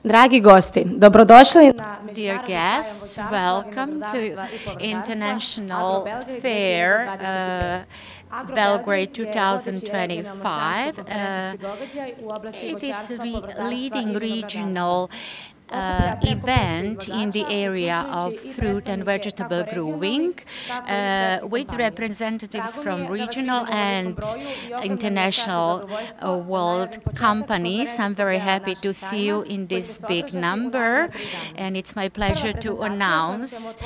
Dragi gosti, dobrodošli na Dear guests, welcome to International Fair Belgrade 2025. It is a leading regional event in the area of fruit and vegetable growing with representatives from regional and international world companies. I'm very happy to see you in this big number, and it's my pleasure to announce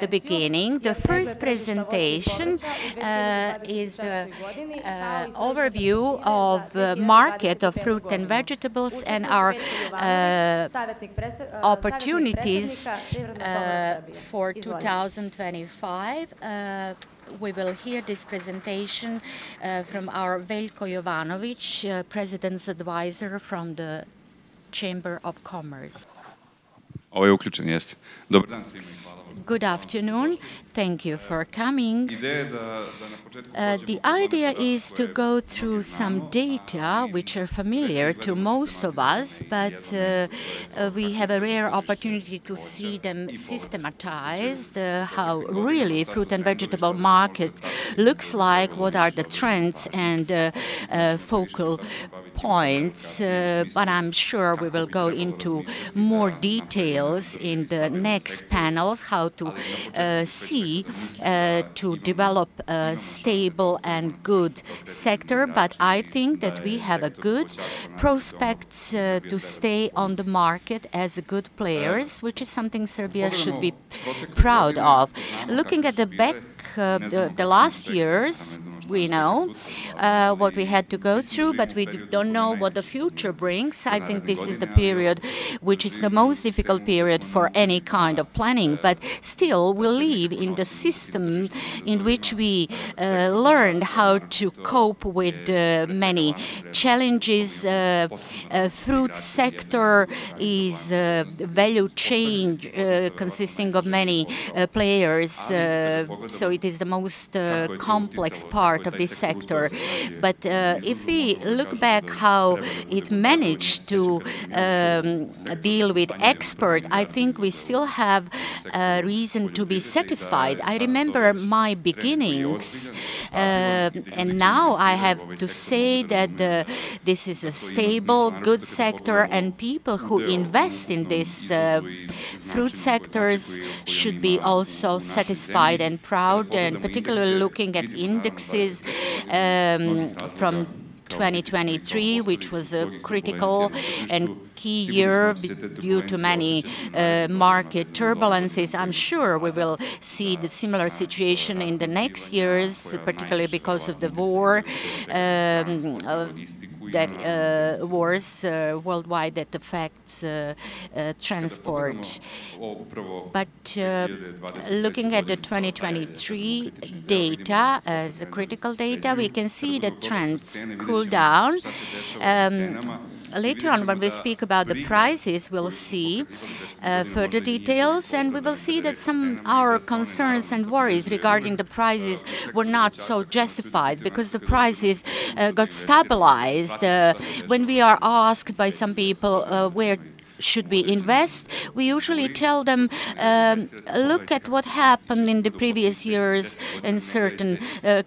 the beginning. The first presentation is the overview of the market of fruit and vegetables and our opportunities for 2025. We will hear this presentation from our Veljko Jovanović, President's Advisor from the Chamber of Commerce. Good afternoon. Thank you for coming. The idea is to go through some data which are familiar to most of us, but we have a rare opportunity to see them systematized, how really fruit and vegetable market looks like, what are the trends and focal points, but I'm sure we will go into more details in the next panels, how to see to develop a stable and good sector. But I think that we have a good prospects to stay on the market as good players, which is something Serbia should be proud of. Looking at the back, the last years, we know what we had to go through, but we don't know what the future brings. I think this is the period which is the most difficult period for any kind of planning, but still we live in the system in which we learned how to cope with many challenges. Fruit sector is value chain consisting of many players, so it is the most complex part of this sector. But if we look back how it managed to deal with export, I think we still have reason to be satisfied. I remember my beginnings, and now I have to say that this is a stable, good sector, and people who invest in this fruit sectors should be also satisfied and proud, and particularly looking at indexes from 2023, which was a critical and key year due to many market turbulences. I'm sure we will see the similar situation in the next years, particularly because of the war, wars worldwide that affects transport. But looking at the 2023 data as a critical data, we can see that trends cool down. Later on, when we speak about the prices, we'll see further details, and we will see that some of our concerns and worries regarding the prices were not so justified, because the prices got stabilized. When we are asked by some people where should we invest, we usually tell them, look at what happened in the previous years in certain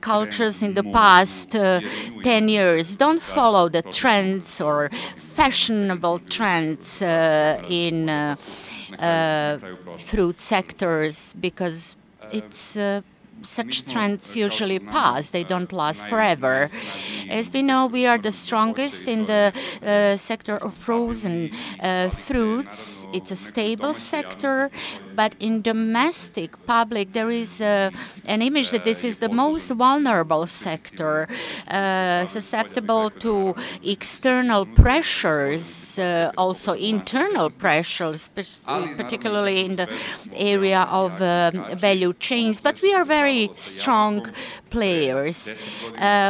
cultures in the past 10 years. Don't follow the trends or fashionable trends in fruit sectors, because it's such trends usually pass, they don't last forever. As we know, we are the strongest in the sector of frozen fruits. It's a stable sector, but in domestic public there is an image that this is the most vulnerable sector, susceptible to external pressures, also internal pressures, particularly in the area of value chains. But we are very strong players.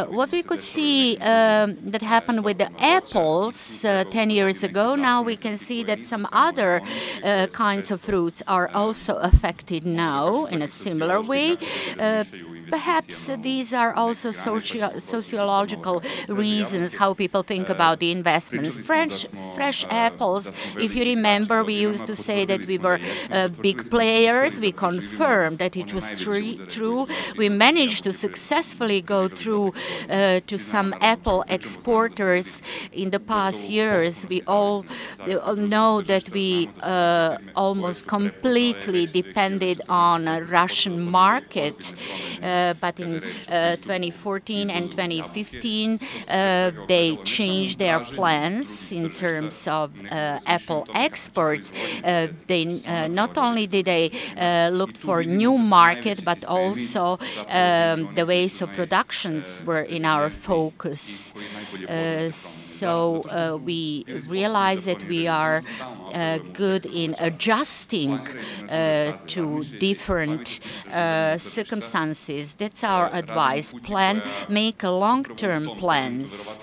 What we could see that happened with the apples 10 years ago, now we can see that some other kinds of fruits are also affected now in a similar way. perhaps these are also sociological reasons how people think about the investments. Fresh apples, if you remember, we used to say that we were big players. We confirmed that it was true. We managed to successfully go through to some apple exporters in the past years. We all know that we almost completely depended on a Russian market, but in 2014 and 2015 they changed their plans in terms of apple exports. They not only did they look for new market, but also the ways of productions were in our focus. So we realize that we are good in adjusting to different circumstances. That's our advice. Make a long-term plans.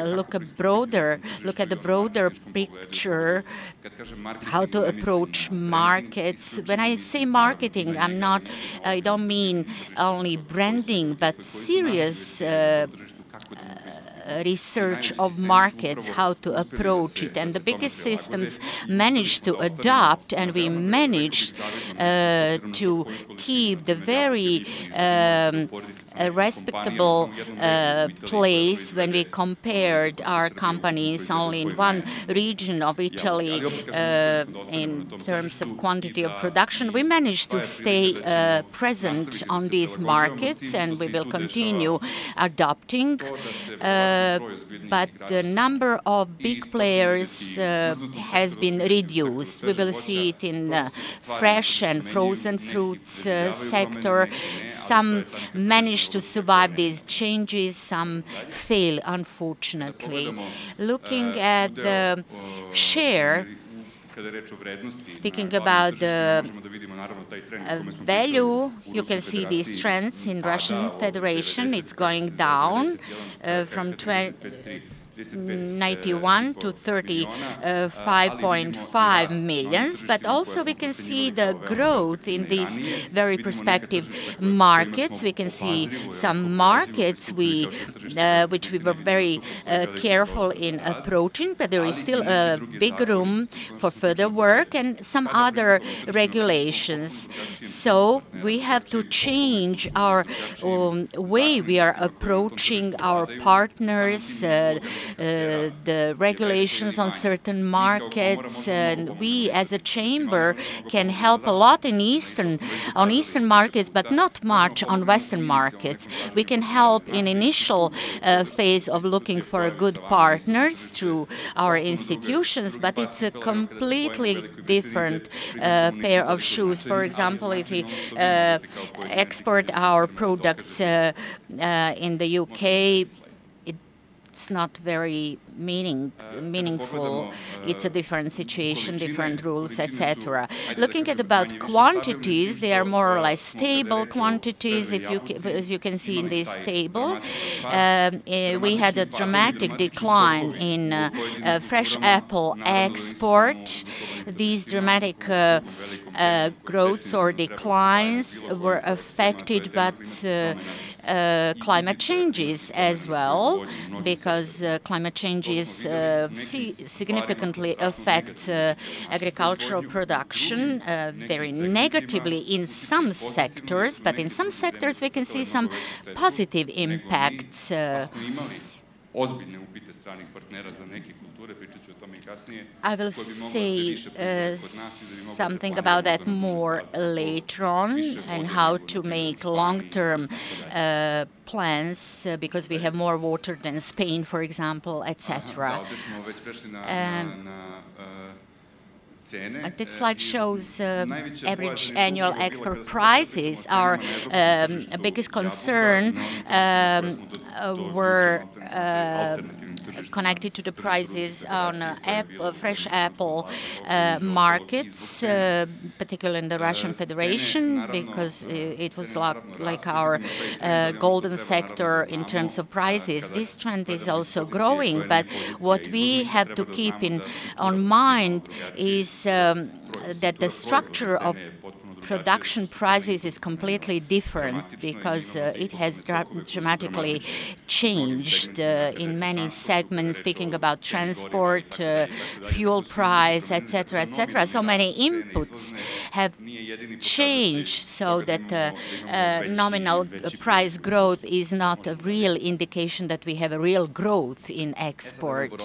Look at the broader picture, how to approach markets. When I say marketing, I don't mean only branding, but serious research of markets, how to approach it. And the biggest systems managed to adapt, and we managed to keep the very respectable place when we compared our companies only in one region of Italy in terms of quantity of production. We managed to stay present on these markets, and we will continue adopting. But the number of big players has been reduced. We will see it in the fresh and frozen fruits sector. Some managed to survive these changes, some fail, unfortunately. Looking at the share, speaking about the value, you can see these trends in Russian Federation. It's going down from 91 to 35.5 millions, but also we can see the growth in these very prospective markets. We can see some markets which we were very careful in approaching, but there is still a big room for further work and some other regulations. So we have to change our way we are approaching our partners, the regulations on certain markets, and we as a chamber can help a lot on Eastern markets, but not much on Western markets. We can help in initial phase of looking for good partners through our institutions, but it's a completely different pair of shoes. For example, if we export our products in the UK, it's not very meaningful. It's a different situation, different rules, etc. Looking at about quantities, they are more or less stable quantities. As you can see in this table, we had a dramatic decline in fresh apple export. These dramatic growths or declines were affected by climate changes as well, because climate changes significantly affect agricultural production very negatively in some sectors, but in some sectors we can see some positive impacts. I will say something about that more later on, and how to make long-term plans, because we have more water than Spain, for example, etc. This slide shows average annual export prices. Our biggest concern were connected to the prices on fresh apple markets, particularly in the Russian Federation, because it was like our golden sector in terms of prices. This trend is also growing, but what we have to keep on mind is that the structure of production prices is completely different because it has dramatically changed in many segments, speaking about transport, fuel price, etc., etc. So many inputs have changed so that nominal price growth is not a real indication that we have a real growth in export.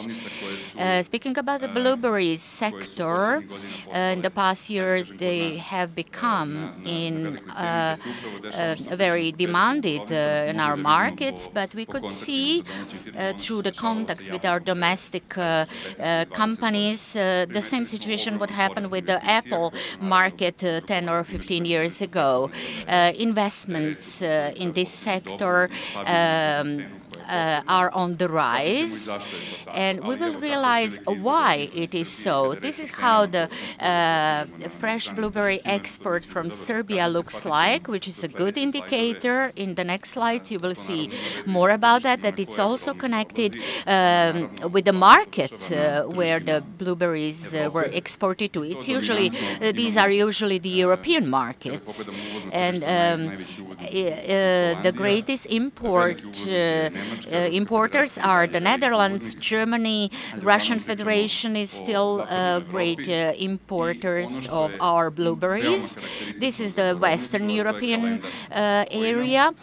Speaking about the blueberry sector, in the past years they have become very demanded in our markets, but we could see through the contacts with our domestic companies the same situation would happen with the apple market 10 or 15 years ago. Investments in this sector are on the rise, and we will realize why it is so. This is how the fresh blueberry export from Serbia looks like, which is a good indicator. In the next slides you will see more about that it's also connected with the market where the blueberries were exported to. It's usually, these are usually the European markets, and the greatest importers are the Netherlands, Germany. Russian Federation is still great importers of our blueberries. This is the Western European area.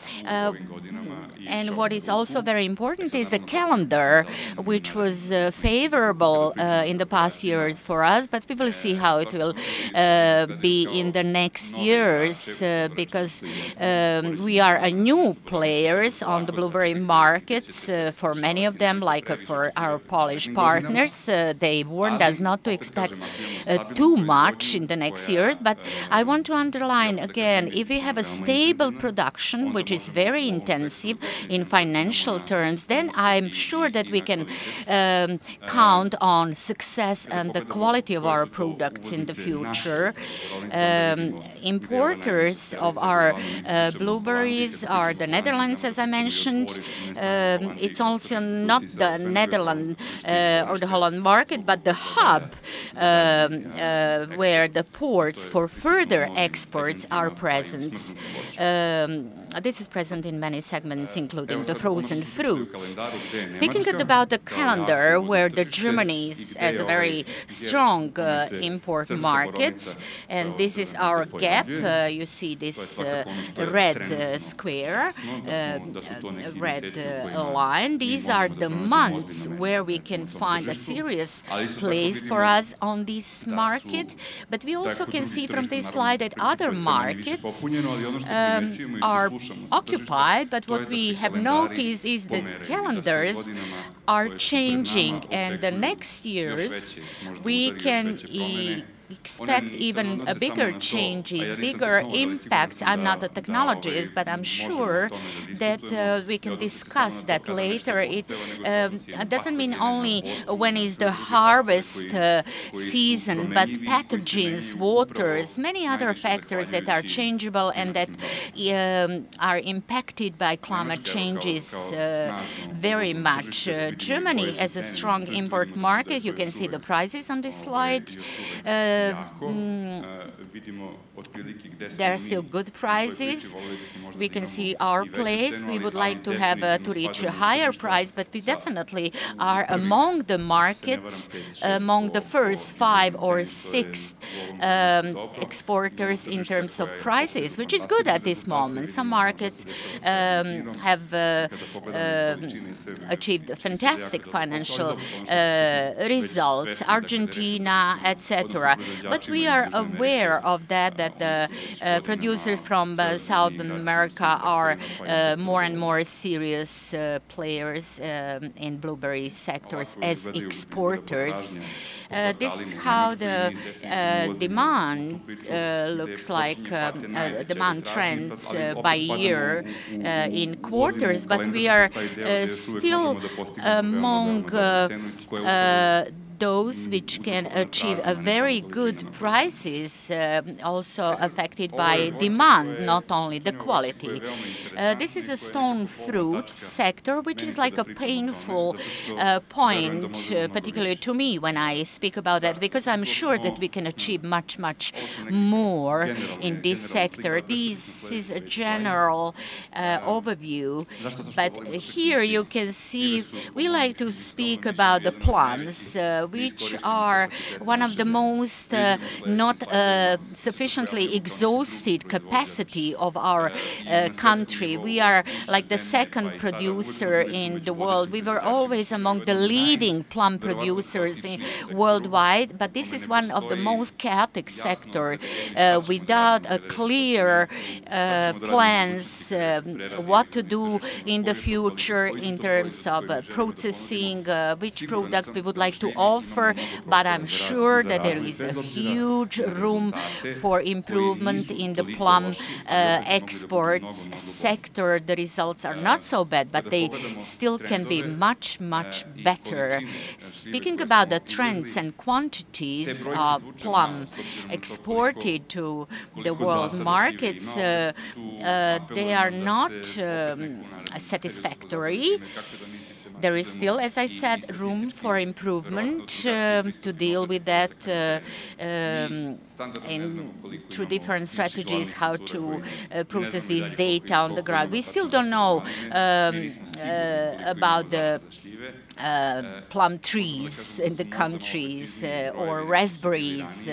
And what is also very important is the calendar, which was favorable in the past years for us, but we will see how it will be in the next years because we are new players on the blueberry markets for many of them, like for our Polish partners. They warned us not to expect too much in the next years, but I want to underline again, if we have a stable production, which is very intensive in financial terms, then I'm sure that we can count on success and the quality of our products in the future. Importers of our blueberries are the Netherlands, as I mentioned. It's also not the Netherlands or the Holland market, but the hub where the ports for further exports are present. This is present in many segments, including the frozen fruits. Speaking about the calendar, where the Germany has a very strong import markets, and this is our gap. You see this red square, red line. These are the months where we can find a serious place for us on this market. But we also can see from this slide that other markets are occupied, but what we have noticed is that calendars are changing, and the next years we can expect even bigger changes, bigger impacts. I'm not a technologist, but I'm sure that we can discuss that later. It doesn't mean only when is the harvest season, but pathogens, waters, many other factors that are changeable and that are impacted by climate changes very much. Germany has a strong import market. You can see the prices on this slide. There are still good prices. We can see our place. We would like to have to reach a higher price, but we definitely are among the markets, among the first 5 or 6 exporters in terms of prices, which is good at this moment. Some markets have achieved fantastic financial results, Argentina, etc. But we are aware of that the producers from South America are more and more serious players in blueberry sectors as exporters. This is how the demand looks like, demand trends by year in quarters, but we are still among those which can achieve a very good prices, also affected by demand, not only the quality. This is a stone fruit sector, which is like a painful point, particularly to me when I speak about that, because I'm sure that we can achieve much, much more in this sector. This is a general overview, but here you can see we like to speak about the plums, which are one of the most not sufficiently exhausted capacity of our country. We are like the second producer in the world. We were always among the leading plum producers worldwide, but this is one of the most chaotic sector without a clear plans what to do in the future in terms of processing, which products we would like to offer, but I'm sure that there is a huge room for improvement in the plum exports sector. The results are not so bad, but they still can be much, much better. Speaking about the trends and quantities of plum exported to the world markets, they are not satisfactory. There is still, as I said, room for improvement to deal with that through different strategies, how to process this data on the ground. We still don't know about the plum trees in the countries or raspberries.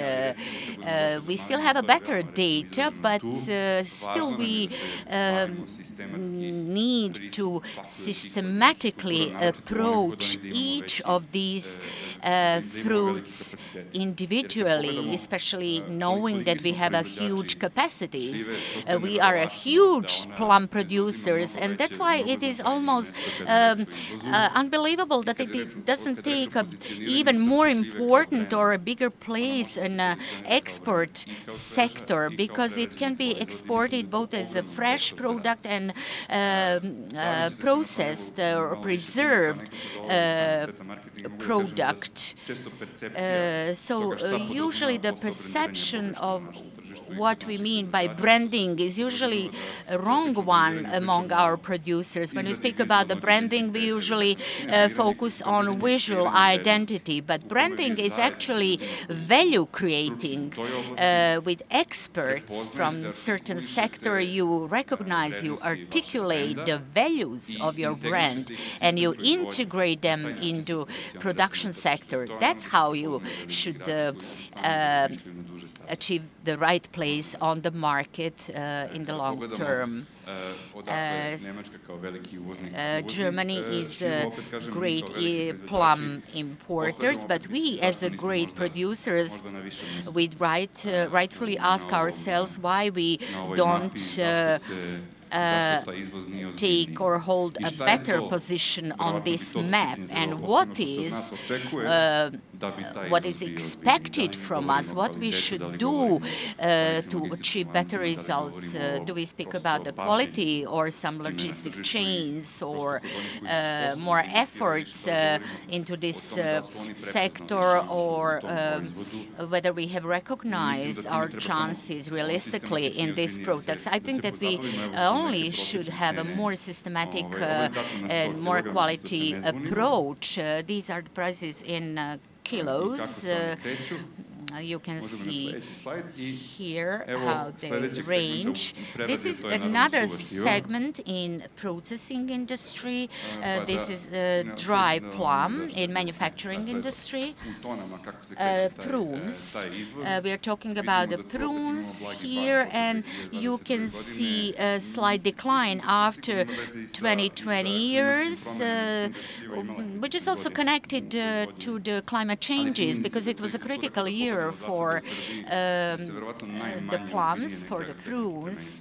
We still have a better data, but still we need to systematically approach each of these fruits individually, especially knowing that we have a huge capacities. We are a huge plum producers, and that's why it is almost unbelievable that it doesn't take a even more important or a bigger place in the export sector, because it can be exported both as a fresh product and processed or preserved product. So usually the perception of what we mean by branding is usually a wrong one among our producers. When we speak about the branding, we usually focus on visual identity, but branding is actually value creating. With experts from certain sector, you recognize, you articulate the values of your brand, and you integrate them into production sector. That's how you should achieve the right place on the market in the long term. Germany is a great plum importers, but we as a great producers, we rightfully ask ourselves why we don't take or hold a better position on this map, and what is expected from us, what we should do to achieve better results. Do we speak about the quality or some logistic chains or more efforts into this sector, or whether we have recognized our chances realistically in these products? I think that we only should have a more systematic and more quality approach. These are the prices in kilos. You can see here how they range. This is another segment in processing industry. This is dry plum in manufacturing industry. Prunes. We are talking about the prunes here, and you can see a slight decline after 20 years, which is also connected to the climate changes, because it was a critical year for the plums, for the prunes,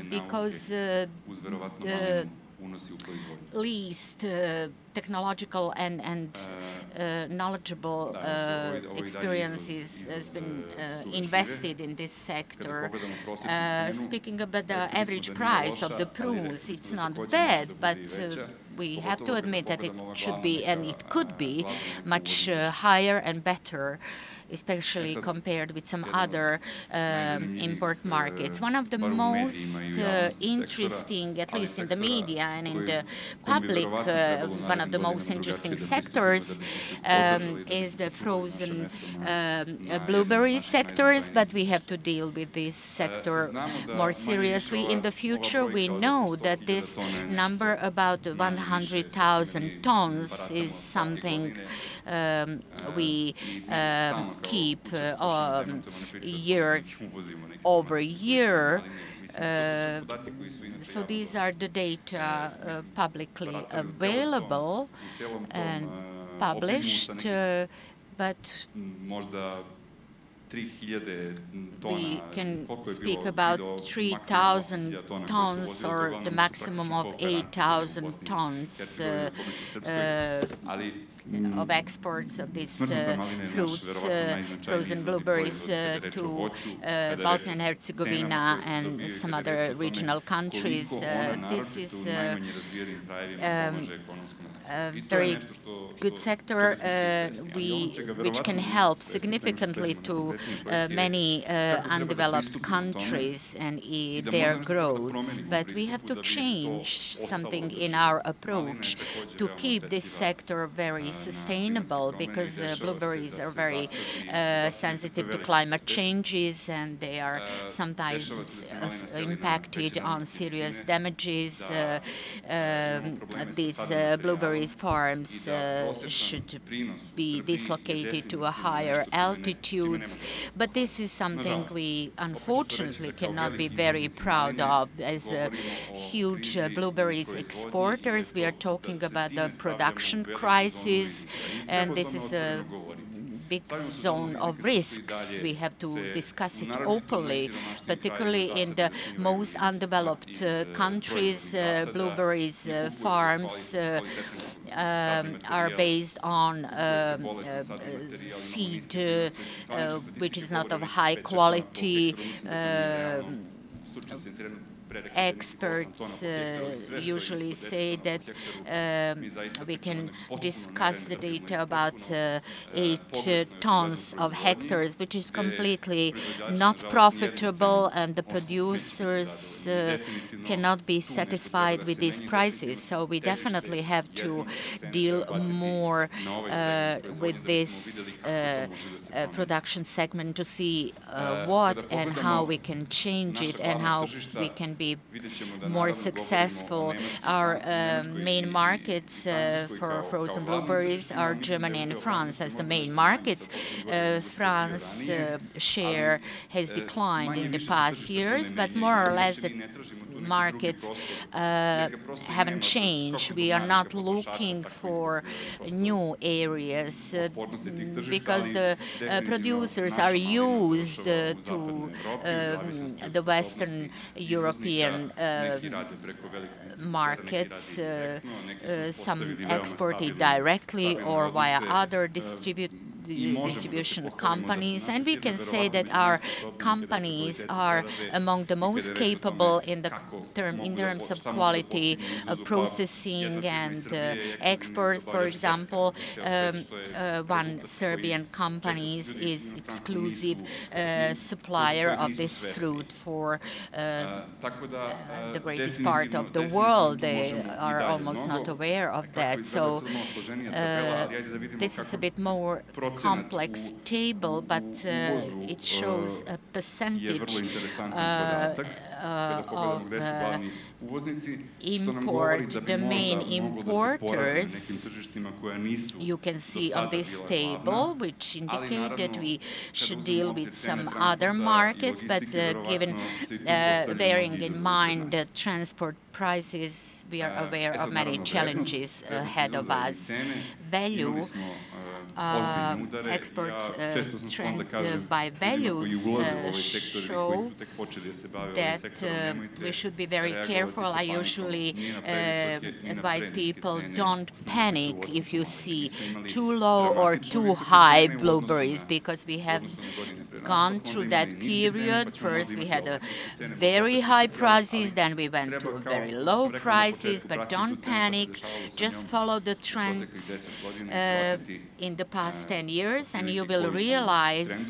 because the least technological and knowledgeable experiences has been invested in this sector. Speaking about the average price of the prunes, it's not bad, but we have to admit that it should be, and it could be, much higher and better, especially compared with some other import markets. One of the most interesting, at least in the media and in the public, one of the most interesting sectors is the frozen blueberry sectors, but we have to deal with this sector more seriously in the future. We know that this number, about 100,000 tons, is something we keep year over year. So these are the data publicly available and published, but we can speak about 3,000 tons or the maximum of 8,000 tons of exports of these fruits, frozen blueberries, to Bosnia and Herzegovina and some other regional countries. This is a very good sector which can help significantly to many undeveloped countries and their growth. But we have to change something in our approach to keep this sector very sustainable, because blueberries are very sensitive to climate changes, and they are sometimes impacted on serious damages. These blueberry farms should be dislocated to a higher altitudes, but this is something we unfortunately cannot be very proud of. As huge blueberries exporters, we are talking about the production crisis, and this is a big zone of risks. We have to discuss it openly, particularly in the most undeveloped countries. Blueberries farms are based on seed which is not of high quality. Experts usually say that we can discuss the data about 8 tons of hectares, which is completely not profitable, and the producers cannot be satisfied with these prices. So we definitely have to deal more with this production segment to see what and how we can change it and how we can be more successful. Our main markets for frozen blueberries are Germany and France as the main markets. France share has declined in the past years, but more or less the markets haven't changed. We are not looking for new areas because the producers are used to the Western European markets, some exported directly or via other distribution companies, and we can say that our companies are among the most capable in terms of quality of processing and export. For example, one Serbian company is exclusive supplier of this fruit for the greatest part of the world. They are almost not aware of that. So this is a bit more complex table, but it shows a percentage of import. The main importers you can see on this table, which indicate that we should deal with some other markets, but given bearing in mind the transport prices, we are aware of many challenges ahead of us. Value export trend by values show that we should be very careful. I usually advise people, don't panic if you see too low or too high blueberries, because we have gone through that period. First we had a very high prices, then we went to very low prices, but don't panic. Just follow the trends in the past 10 years and you will realize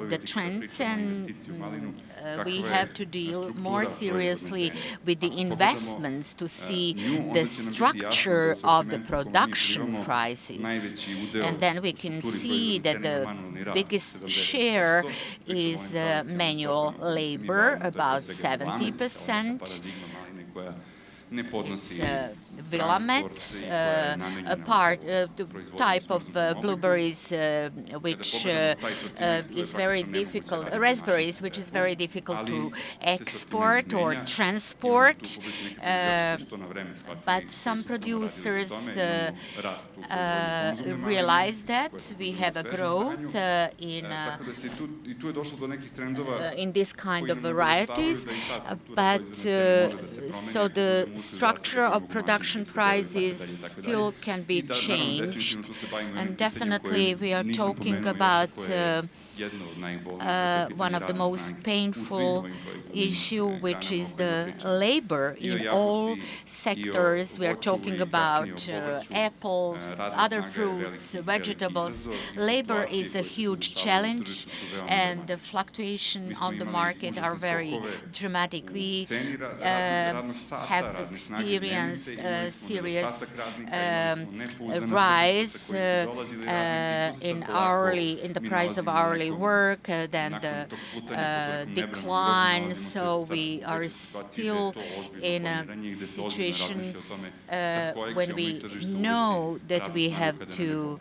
the trends, and we have to deal more seriously with the investments to see the structure of the production prices. And then we can see that the biggest share is manual labor, about 70%. It's Willamette, the type of blueberries which is very difficult, raspberries, which is very difficult to export or transport. But some producers realize that we have a growth in this kind of varieties, but so the structure of production prices still can be changed, and definitely we are talking about one of the most painful issue, which is the labor in all sectors. We are talking about apples, other fruits, vegetables. Labor is a huge challenge, and the fluctuation on the market are very dramatic. We have experienced a serious rise in the price of hourly work, then the decline. So we are still in a situation when we know that we have to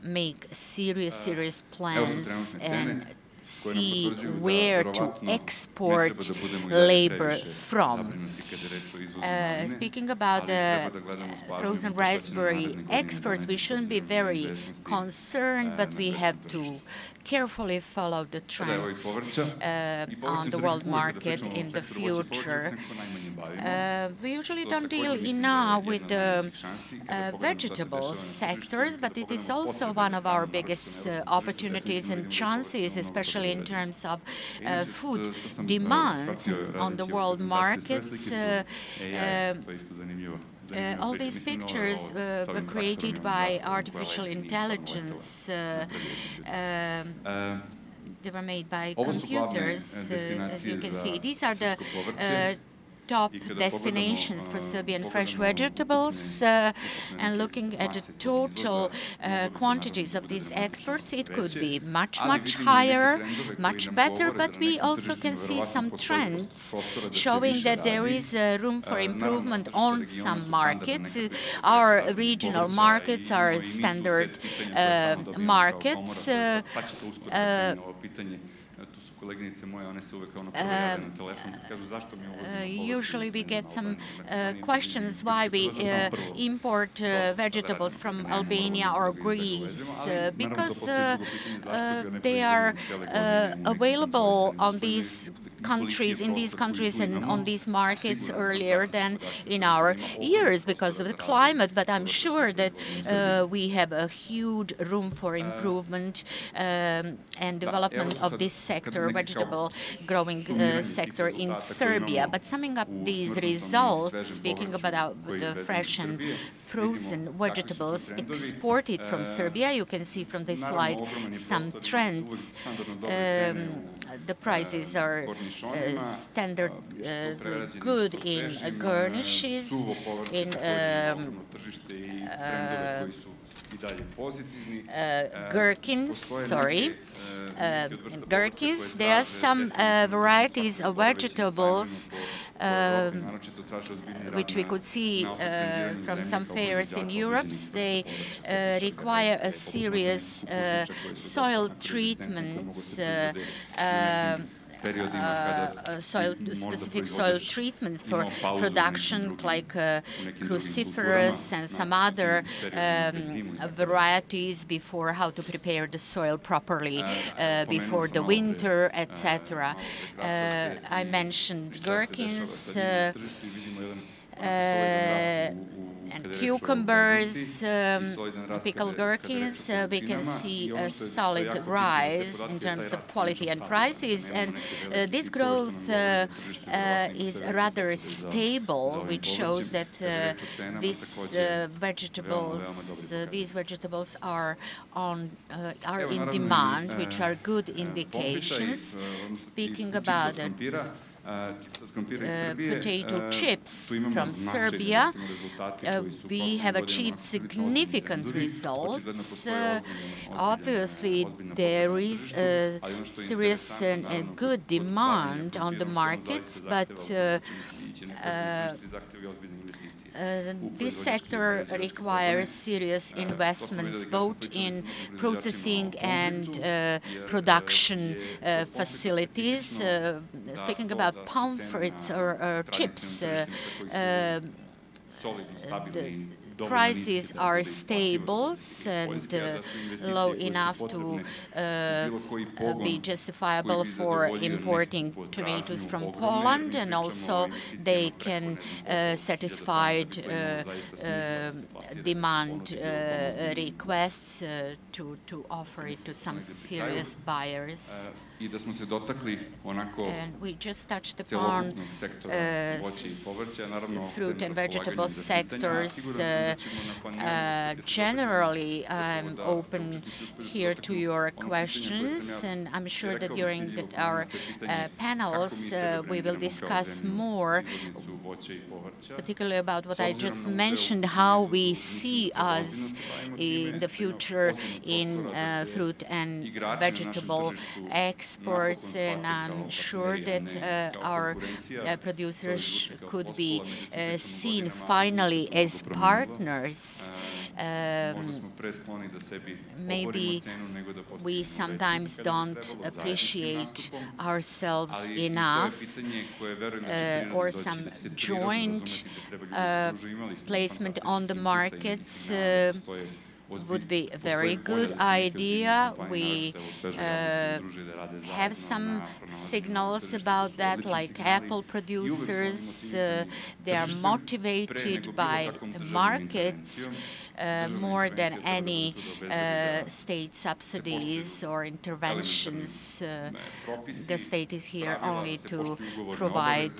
make serious plans and see where to export labor from. Speaking about the frozen raspberry exports, we shouldn't be very concerned, but we have to carefully follow the trends on the world market in the future. We usually don't deal enough with the vegetable sectors, but it is also one of our biggest opportunities and chances, especially in terms of food demands on the world markets. All these pictures were created by artificial intelligence. They were made by computers, as you can see. These are the top destinations for Serbian fresh vegetables, and looking at the total quantities of these exports, it could be much higher, much better, but we also can see some trends showing that there is room for improvement on some markets. Our regional markets are standard markets. Usually we get some questions why we import vegetables from Albania or Greece, because they are available on these countries, and on these markets earlier than in our years because of the climate. But I'm sure that we have a huge room for improvement and development of this sector, vegetable growing sector in Serbia. But summing up these results, speaking about the fresh and frozen vegetables exported from Serbia, you can see from this slide some trends. The prices are standard good in garnishes, in gherkins, gherkins. There are some varieties of vegetables which we could see from some fairs in Europe. They require a serious soil treatments specific soil treatments for production, like cruciferous and some other varieties before how to prepare the soil properly before the winter, etc. I mentioned gherkins and cucumbers, pickled gherkins. We can see a solid rise in terms of quality and prices, and this growth is rather stable, which shows that these vegetables are in demand, which are good indications. Speaking about potato chips from Serbia, we have achieved significant results. Obviously, there is a serious and good demand on the markets, but this sector requires serious investments, both in processing and production facilities. Speaking about pomfrets or chips, the prices are stable and low enough to be justifiable for importing tomatoes from Poland, and also they can satisfy demand requests to offer it to some serious buyers. And we just touched upon fruit and vegetable sectors. Generally, I'm open here to your questions, and I'm sure that during our panels we will discuss more, particularly about what I just mentioned, how we see us in the future in fruit and vegetable exports, and I'm sure that our producers could be seen finally as partners. Maybe we sometimes don't appreciate ourselves enough, or some joint placement on the markets would be a very good idea. We have some signals about that, like apple producers. They are motivated by the markets more than any state subsidies or interventions. The state is here only to provide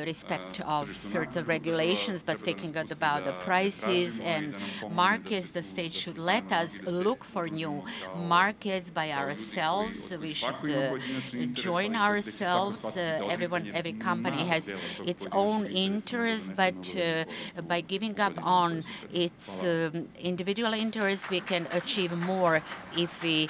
respect of certain regulations, but speaking about the prices and markets, the state should let us look for new markets by ourselves. We should join ourselves. Every company has its own interests, but by giving up on its individual interests, we can achieve more if we